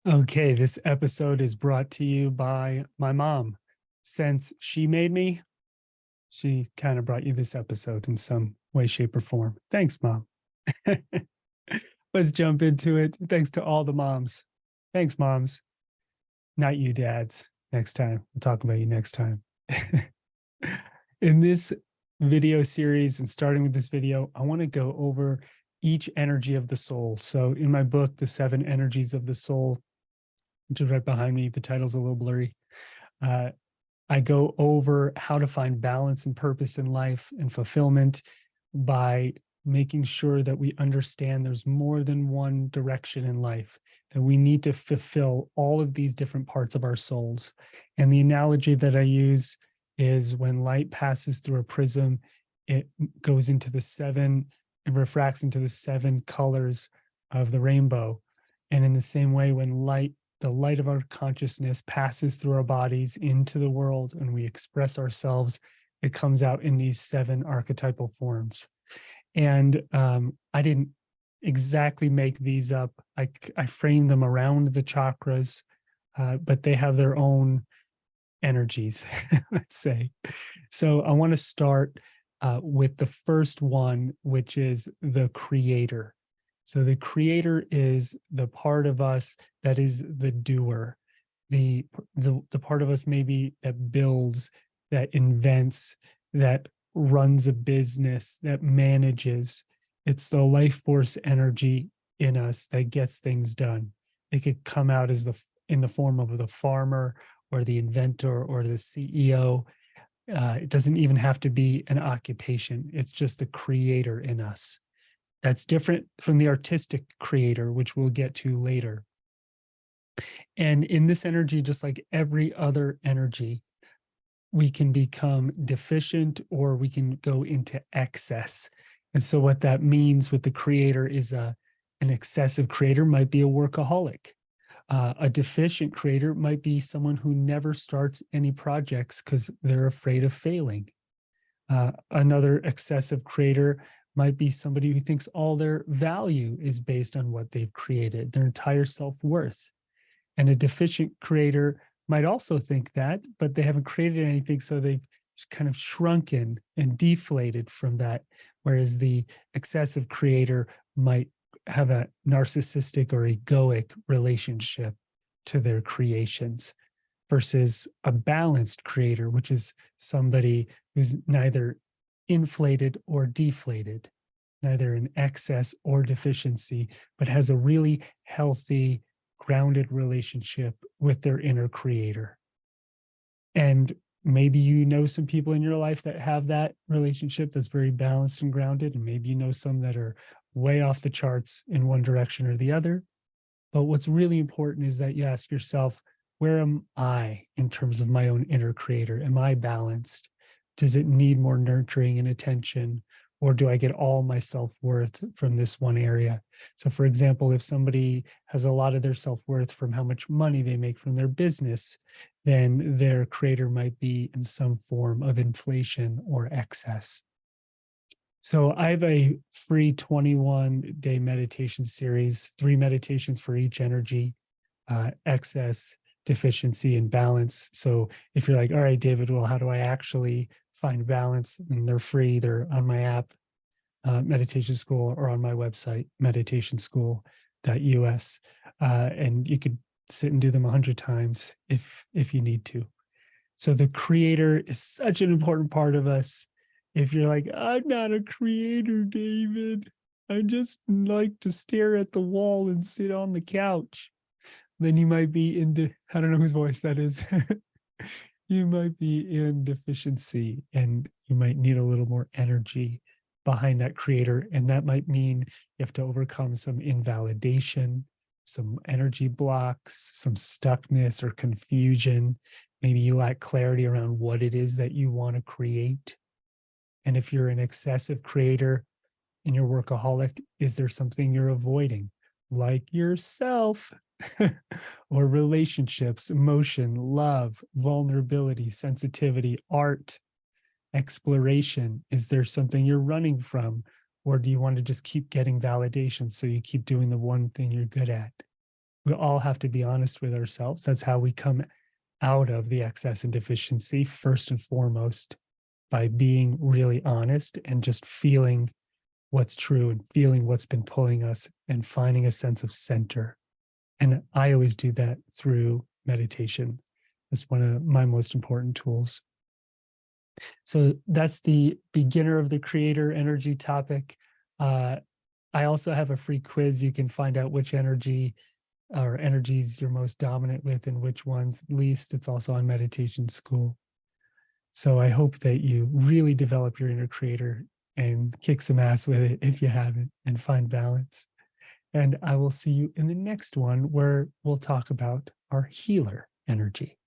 Okay, this episode is brought to you by my mom. Since she made me, she kind of brought you this episode in some way, shape, or form. Thanks, Mom. Let's jump into it. Thanks to all the moms. Thanks, moms. Not you, dads. Next time. We'll talk about you next time. In this video series, and starting with this video, I want to go over each energy of the soul. So in my book, The 7 Energies of the Soul, which is right behind me, the title's a little blurry. I go over how to find balance and purpose in life and fulfillment by making sure that we understand there's more than one direction in life, that we need to fulfill all of these different parts of our souls. And the analogy that I use is when light passes through a prism, it goes into the 7, it refracts into the 7 colors of the rainbow. And in the same way, when the light of our consciousness passes through our bodies into the world and we express ourselves, it comes out in these 7 archetypal forms. And I didn't exactly make these up. I framed them around the chakras, but they have their own energies, let's say. So I want to start with the first one, which is the creator. So the creator is the part of us that is the doer, the part of us maybe that builds, that invents, that runs a business, that manages. It's the life force energy in us that gets things done. It could come out as in the form of the farmer or the inventor or the CEO. It doesn't even have to be an occupation. It's just the creator in us. That's different from the artistic creator, which we'll get to later. And in this energy, just like every other energy, we can become deficient or we can go into excess. And so what that means with the creator is an excessive creator might be a workaholic. A deficient creator might be someone who never starts any projects because they're afraid of failing. Another excessive creator might be somebody who thinks all their value is based on what they've created, their entire self-worth. And a deficient creator might also think that, but they haven't created anything, so they've kind of shrunken and deflated from that. Whereas the excessive creator might have a narcissistic or egoic relationship to their creations, versus a balanced creator, which is somebody who's neither inflated or deflated, neither in excess or deficiency, but has a really healthy, grounded relationship with their inner creator. And maybe you know some people in your life that have that relationship that's very balanced and grounded, and maybe you know some that are way off the charts in one direction or the other. But what's really important is that you ask yourself, where am I in terms of my own inner creator? Am I balanced? Does it need more nurturing and attention? Or do I get all my self-worth from this one area? So for example, if somebody has a lot of their self-worth from how much money they make from their business, then their creator might be in some form of inflation or excess. So I have a free 21-day meditation series, 3 meditations for each energy, excess, deficiency, and balance. So if you're like, all right, David, well, how do I actually find balance? And they're free. They're on my app, Meditation School, or on my website, meditationschool.us. And you could sit and do them 100 times if you need to. So the creator is such an important part of us. If you're like, I'm not a creator, David, I just like to stare at the wall and sit on the couch, then you might be I don't know whose voice that is. You might be in deficiency and you might need a little more energy behind that creator. And that might mean you have to overcome some invalidation, some energy blocks, some stuckness or confusion. Maybe you lack clarity around what it is that you want to create. And if you're an excessive creator and you're workaholic, is there something you're avoiding, like yourself? Or relationships, emotion, love, vulnerability, sensitivity, art, exploration? Is there something you're running from? Or do you want to just keep getting validation so you keep doing the one thing you're good at? We all have to be honest with ourselves. That's how we come out of the excess and deficiency, first and foremost, by being really honest and just feeling what's true and feeling what's been pulling us and finding a sense of center. And I always do that through meditation. It's one of my most important tools. So that's the beginner of the creator energy topic. I also have a free quiz. You can find out which energy or energies you're most dominant with and which ones least. It's also on Meditation School. So I hope that you really develop your inner creator and kick some ass with it if you haven't, and find balance. And I will see you in the next one where we'll talk about our healer energy.